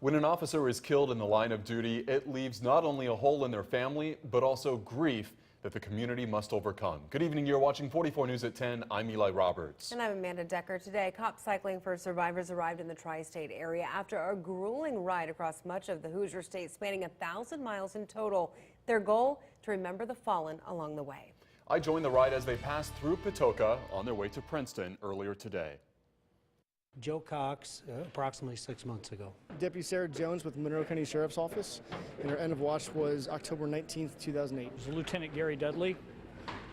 When an officer is killed in the line of duty, it leaves not only a hole in their family, but also grief that the community must overcome. Good evening. You're watching 44 News at 10. I'm Eli Roberts. And I'm Amanda Decker. Today, cops cycling for survivors arrived in the tri-state area after a grueling ride across much of the Hoosier state, spanning 1,000 miles in total. Their goal, to remember the fallen along the way. I joined the ride as they passed through Patoka on their way to Princeton earlier today. Joe Cox, approximately 6 months ago. Deputy Sarah Jones with Monroe County Sheriff's Office, and her end of watch was October 19th, 2008. It was Lieutenant Gary Dudley,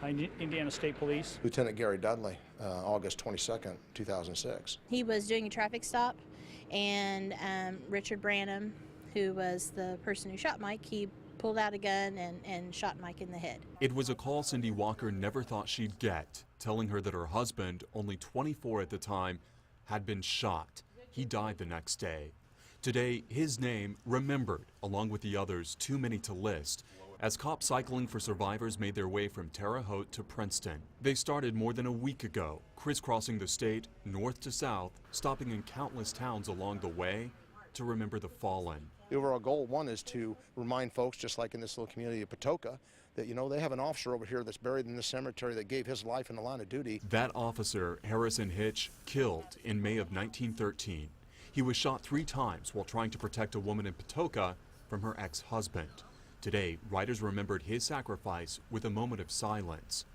Indiana State Police. Lieutenant Gary Dudley, August 22nd, 2006. He was doing a traffic stop, and Richard Branum, who was the person who shot Mike, he pulled out a gun and shot Mike in the head. It was a call Cindy Walker never thought she'd get, telling her that her husband, only 24 at the time, had been shot. He died the next day. Today, his name remembered, along with the others too many to list, as cops cycling for survivors made their way from Terre Haute to Princeton. They started more than a week ago, crisscrossing the state north to south, stopping in countless towns along the way to remember the fallen. The overall goal, one, is to remind folks, just like in this little community of Patoka, that, you know, they have an officer over here that's buried in this cemetery that gave his life in the line of duty. That officer, Harrison Hitch, killed in May of 1913. He was shot 3 times while trying to protect a woman in Patoka from her ex-husband. Today, riders remembered his sacrifice with a moment of silence.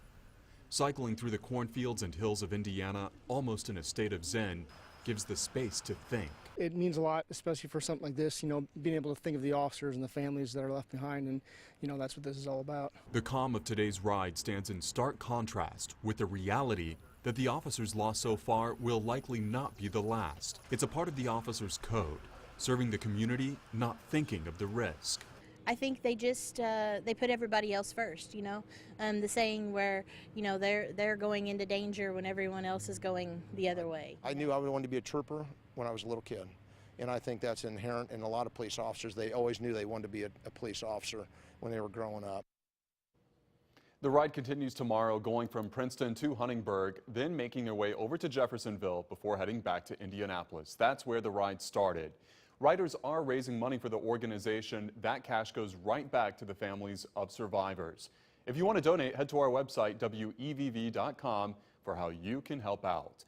Cycling through the cornfields and hills of Indiana, almost in a state of zen, gives the space to think. It means a lot, especially for something like this, you know, being able to think of the officers and the families that are left behind, and, you know, that's what this is all about. The calm of today's ride stands in stark contrast with the reality that the officers lost so far will likely not be the last. It's a part of the officers' code, serving the community, not thinking of the risk. I think they just they put everybody else first, you know. The saying where, you know, they're going into danger when everyone else is going the other way. I knew I wanted to be a trooper when I was a little kid, and I think that's inherent in a lot of police officers. They always knew they wanted to be a police officer when they were growing up. The ride continues tomorrow, going from Princeton to Huntingburg, then making their way over to Jeffersonville before heading back to Indianapolis. That's where the ride started. Riders are raising money for the organization. That cash goes right back to the families of survivors. If you want to donate, head to our website, WEVV.com, for how you can help out.